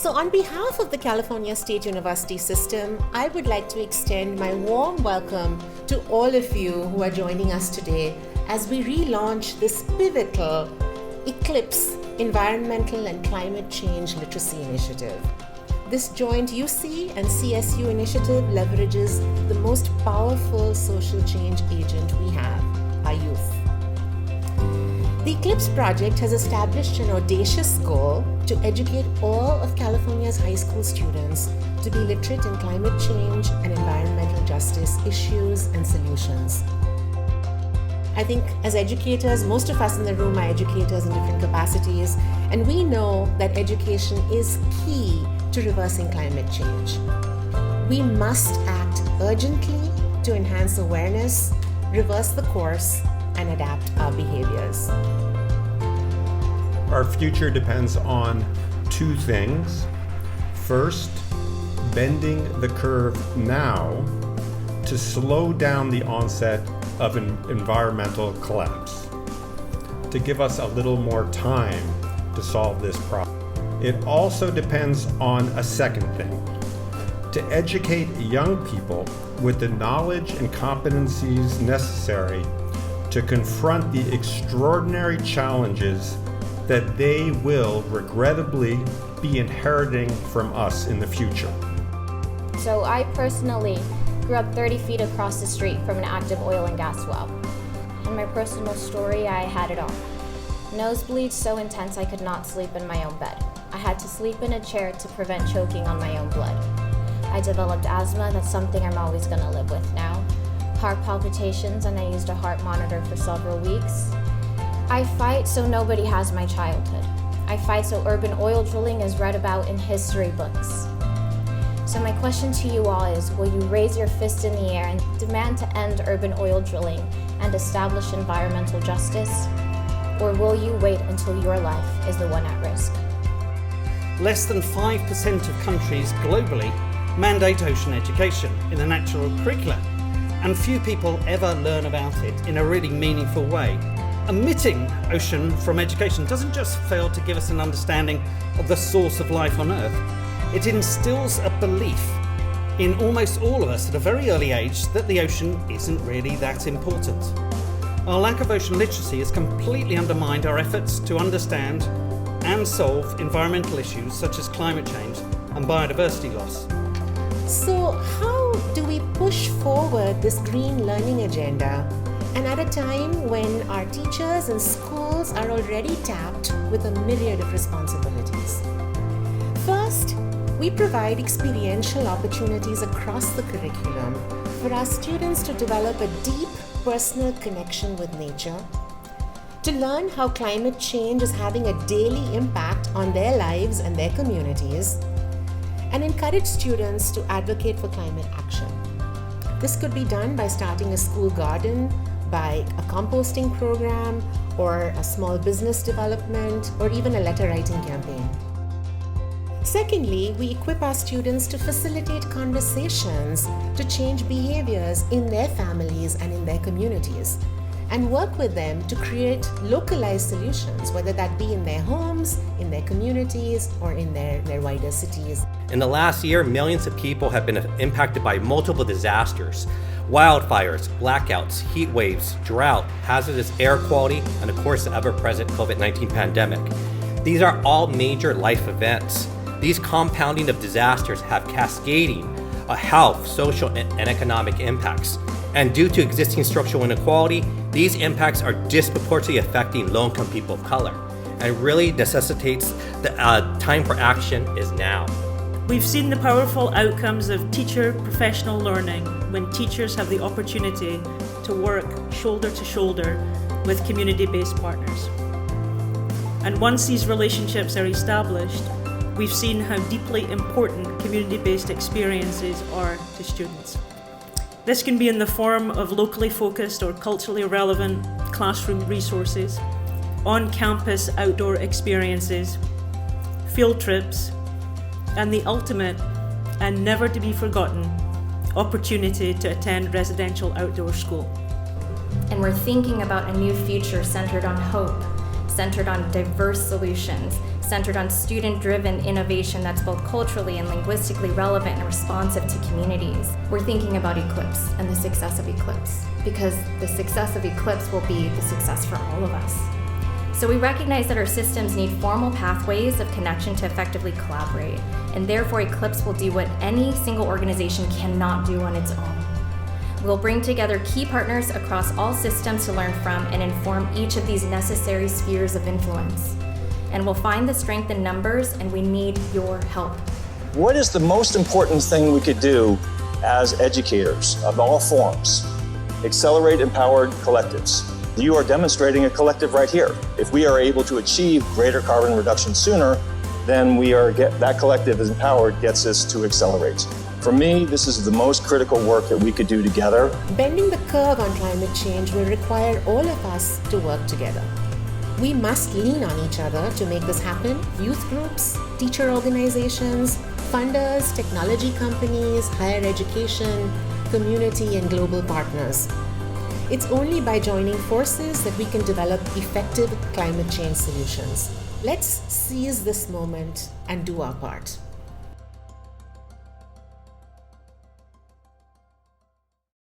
So on behalf of the California State University system, I would like to extend my warm welcome to all of you who are joining us today as we relaunch this pivotal ECCLPs Environmental and Climate Change Literacy Initiative. This joint UC and CSU initiative leverages the most powerful social change agent we have, our youth. The ECCLPs project has established an audacious goal to educate all of California's high school students to be literate in climate change and environmental justice issues and solutions. I think as educators, most of us in the room are educators in different capacities, and we know that education is key to reversing climate change. We must act urgently to enhance awareness, reverse the course, and adapt our behaviors. Our future depends on two things. First, bending the curve now to slow down the onset of an environmental collapse, to give us a little more time to solve this problem. It also depends on a second thing, to educate young people with the knowledge and competencies necessary to confront the extraordinary challenges that they will regrettably be inheriting from us in the future. So I personally grew up 30 feet across the street from an active oil and gas well. In my personal story, I had it all. Nosebleeds so intense I could not sleep in my own bed. I had to sleep in a chair to prevent choking on my own blood. I developed asthma, that's something I'm always going to live with now. Heart palpitations, and I used a heart monitor for several weeks. I fight so nobody has my childhood. I fight so urban oil drilling is read about in history books. So my question to you all is, will you raise your fist in the air and demand to end urban oil drilling and establish environmental justice? Or will you wait until your life is the one at risk? Less than 5% of countries globally mandate ocean education in the natural curriculum, and few people ever learn about it in a really meaningful way. Omitting ocean from education doesn't just fail to give us an understanding of the source of life on Earth, it instills a belief in almost all of us at a very early age that the ocean isn't really that important. Our lack of ocean literacy has completely undermined our efforts to understand and solve environmental issues such as climate change and biodiversity loss. So how do we push forward this green learning agenda, and at a time when our teachers and schools are already tapped with a myriad of responsibilities? First, we provide experiential opportunities across the curriculum for our students to develop a deep personal connection with nature, to learn how climate change is having a daily impact on their lives and their communities, and encourage students to advocate for climate action. This could be done by starting a school garden, by a composting program, or a small business development, or even a letter writing campaign. Secondly, we equip our students to facilitate conversations to change behaviors in their families and in their communities, and work with them to create localized solutions, whether that be in their homes, in their communities, or in their wider cities. In the last year, millions of people have been impacted by multiple disasters: wildfires, blackouts, heat waves, drought, hazardous air quality, and of course the ever-present COVID-19 pandemic. These are all major life events. These compounding of disasters have cascading health, social, and economic impacts. And due to existing structural inequality, these impacts are disproportionately affecting low-income people of color, and really necessitates the time for action is now. We've seen the powerful outcomes of teacher professional learning when teachers have the opportunity to work shoulder to shoulder with community-based partners. And once these relationships are established, we've seen how deeply important community-based experiences are to students. This can be in the form of locally focused or culturally relevant classroom resources, on-campus outdoor experiences, field trips, and the ultimate and never to be forgotten opportunity to attend residential outdoor school. And we're thinking about a new future centered on hope, centered on diverse solutions, centered on student-driven innovation that's both culturally and linguistically relevant and responsive to communities. We're thinking about Eclipse and the success of Eclipse, because the success of Eclipse will be the success for all of us. So we recognize that our systems need formal pathways of connection to effectively collaborate, and therefore Eclipse will do what any single organization cannot do on its own. We'll bring together key partners across all systems to learn from and inform each of these necessary spheres of influence. And we'll find the strength in numbers, and we need your help. What is the most important thing we could do as educators of all forms? Accelerate empowered collectives. You are demonstrating a collective right here. If we are able to achieve greater carbon reduction sooner, then that collective is empowered, gets us to accelerate. For me, this is the most critical work that we could do together. Bending the curve on climate change will require all of us to work together. We must lean on each other to make this happen. Youth groups, teacher organizations, funders, technology companies, higher education, community, and global partners. It's only by joining forces that we can develop effective climate change solutions. Let's seize this moment and do our part.